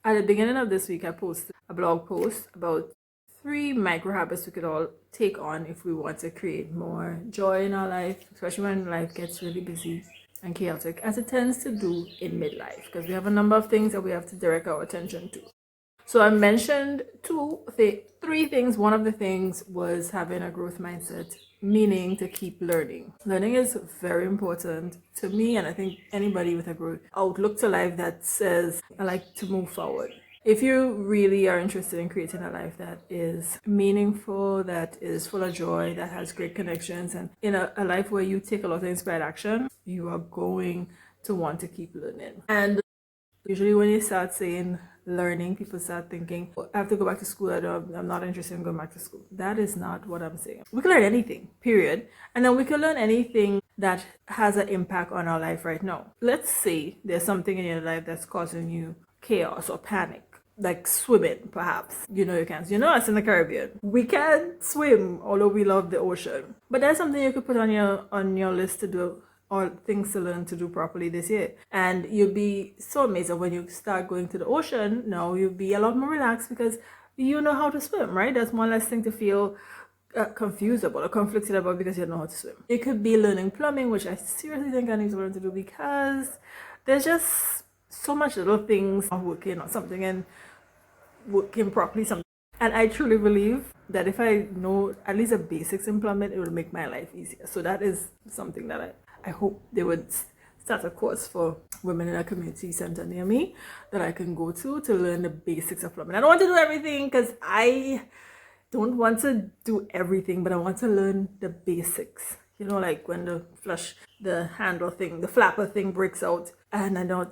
At the beginning of this week, I posted a blog post about 3 micro habits we could all take on if we want to create more joy in our life, especially when life gets really busy and chaotic, as it tends to do in midlife, because we have a number of things that we have to direct our attention to. So I mentioned three things. One of the things was having a growth mindset, meaning to keep learning. Learning is very important to me, and I think anybody with a growth outlook to life that says, I like to move forward. If you really are interested in creating a life that is meaningful, that is full of joy, that has great connections, and in a life where you take a lot of inspired action, you are going to want to keep learning. And usually when you start saying learning, people start thinking, I have to go back to school. I'm not interested in going back to school. That is not what I'm saying. We can learn anything, period. And then we can learn anything that has an impact on our life right now. Let's say there's something in your life that's causing you chaos or panic. Like swimming, perhaps. You can't. Us in the Caribbean, we can't swim, although we love the ocean. But that's something you could put on your list to do, or things to learn to do properly this year. And you'll be so amazed that when you start going to the ocean, now you'll be a lot more relaxed because you know how to swim, right? That's one less thing to feel confused about or conflicted about because you know how to swim. It could be learning plumbing, which I seriously think I need to learn to do because there's just so much little things are working or something and working properly. And I truly believe that if I know at least the basics in plumbing, it will make my life easier. So that is something that I hope they would start a course for women in a community center near me that I can go to learn the basics of plumbing. I don't want to do everything because I don't want to do everything, but I want to learn the basics. Like when the handle thing, the flapper thing breaks out and I don't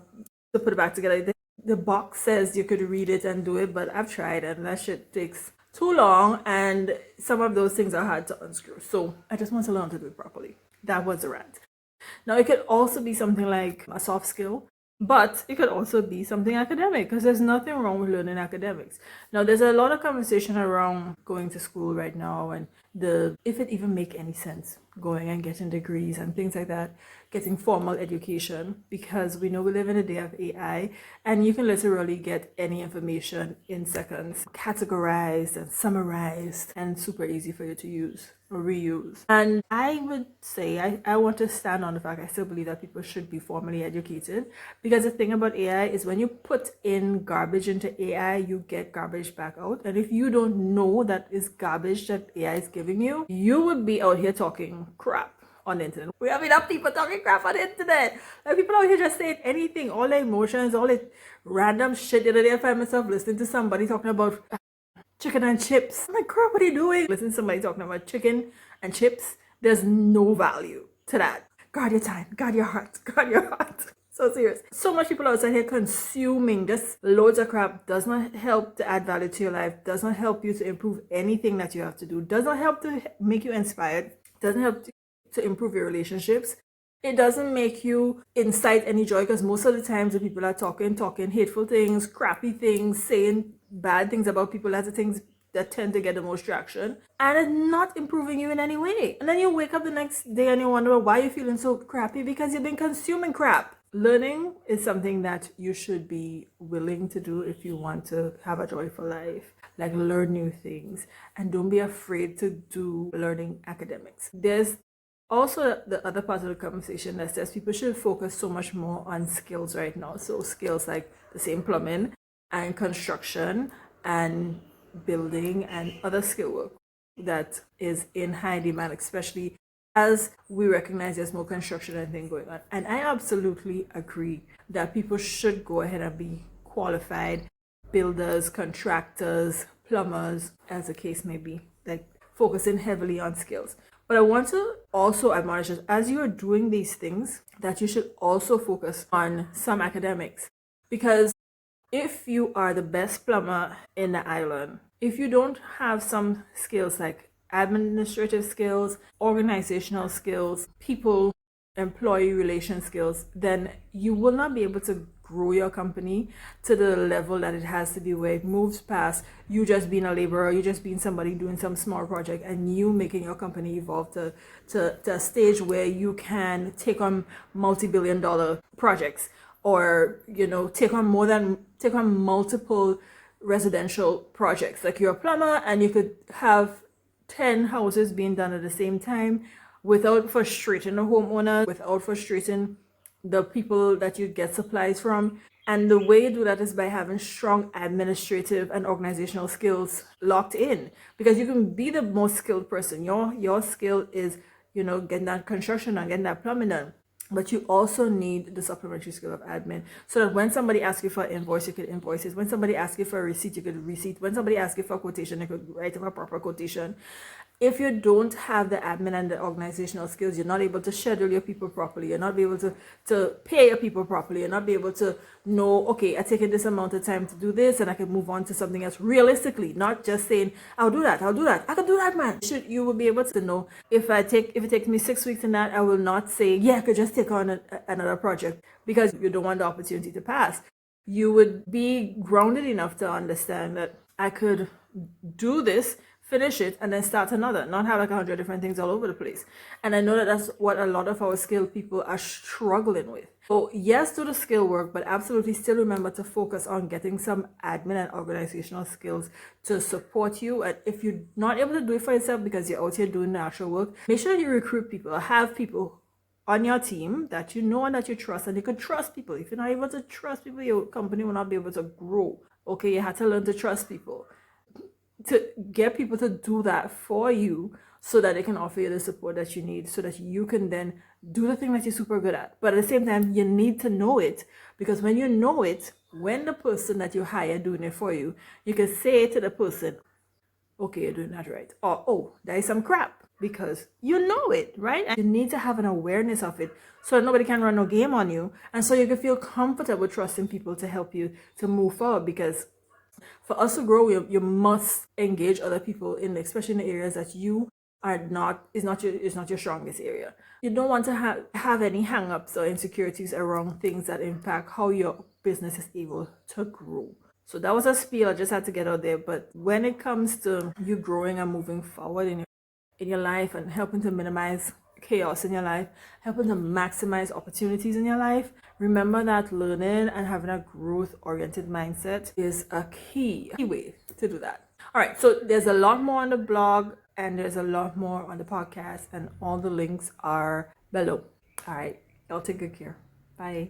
to put it back together. The box says you could read it and do it, but I've tried and that shit takes too long and some of those things are hard to unscrew. So I just want to learn to do it properly. That was the rant. Now it could also be something like a soft skill, but it could also be something academic because there's nothing wrong with learning academics. Now there's a lot of conversation around going to school right now and if it even make any sense going and getting degrees and things like that, getting formal education, because we know we live in a day of AI and you can literally get any information in seconds, categorized and summarized and super easy for you to use or reuse. And I would say I want to stand on the fact I still believe that people should be formally educated, because the thing about AI is when you put in garbage into AI, you get garbage back out. And if you don't know that is garbage that AI is giving you, you would be out here talking crap on the internet. We have enough people talking crap on the internet. Like people out here just saying anything, all their emotions, all the random shit. The other day I found myself listening to somebody talking about chicken and chips. I'm like, crap, what are you doing? Listen to somebody talking about chicken and chips. There's no value to that. Guard your time, guard your heart, guard your heart. So serious. So much people outside here consuming just loads of crap. Does not help to add value to your life. Does not help you to improve anything that you have to do. Does not help to make you inspired. Doesn't help to improve your relationships. It doesn't make you incite any joy, because most of the times the people are talking hateful things, crappy things, saying bad things about people. That's the things that tend to get the most traction, and it's not improving you in any way. And then you wake up the next day and you wonder why you're feeling so crappy, because you've been consuming crap. Learning is something that you should be willing to do if you want to have a joyful life. Like, learn new things and don't be afraid to do learning academics. There's also the other part of the conversation that says people should focus so much more on skills right now. So skills like the same plumbing and construction and building and other skill work that is in high demand, especially as we recognize there's more construction and things going on. And I absolutely agree that people should go ahead and be qualified builders, contractors, plumbers, as the case may be, like focusing heavily on skills. But I want to also admonish that as you are doing these things, that you should also focus on some academics. Because if you are the best plumber in the island, if you don't have some skills like administrative skills, organizational skills, people, employee relation skills, then you will not be able to grow your company to the level that it has to be, where it moves past you just being a laborer, you just being somebody doing some small project, and you making your company evolve to a stage where you can take on multi-billion-dollar projects, or take on multiple residential projects. Like you're a plumber and you could have 10 houses being done at the same time without frustrating the homeowner, without frustrating the people that you get supplies from. And the way you do that is by having strong administrative and organizational skills locked in, because you can be the most skilled person. Your skill is getting that construction and getting that plumbing done, but you also need the supplementary skill of admin, so that when somebody asks you for an invoice, you could invoice it. When somebody asks you for a receipt, you could receipt. When somebody asks you for a quotation, you could write up a proper quotation. If you don't have the admin and the organizational skills, you're not able to schedule your people properly. You're not able to pay your people properly. You're not be able to know, okay, I taken this amount of time to do this and I can move on to something else realistically, not just saying, I'll do that. I can do that, man. You will be able to know, if it takes me 6 weeks in that, I will not say, yeah, I could just take on another project, because you don't want the opportunity to pass. You would be grounded enough to understand that I could do this, finish it, and then start another, not have like 100 different things all over the place. And I know that that's what a lot of our skilled people are struggling with. So yes, do the skill work, but absolutely still remember to focus on getting some admin and organizational skills to support you. And if you're not able to do it for yourself because you're out here doing the actual work, make sure that you recruit people or have people on your team that you know and that you trust, and you can trust people. If you're not able to trust people, your company will not be able to grow. Okay, you have to learn to trust people, to get people to do that for you, so that they can offer you the support that you need, so that you can then do the thing that you're super good at. But at the same time, you need to know it, because when you know it, when the person that you hire doing it for you, you can say to the person, okay, you're doing that right, or oh, there is some crap, because you know it, right? And you need to have an awareness of it, so that nobody can run no game on you, and so you can feel comfortable trusting people to help you to move forward. Because for us to grow, you must engage other people especially in the areas that you are not is not your strongest area. You don't want to have any hang-ups or insecurities around things that impact how your business is able to grow. So that was a spiel I just had to get out there. But when it comes to you growing and moving forward in your life, and helping to minimize chaos in your life, helping to maximize opportunities in your life, remember that learning and having a growth-oriented mindset is a key way to do that. All right, so there's a lot more on the blog, and there's a lot more on the podcast, and all the links are below. All right, y'all take good care. Bye.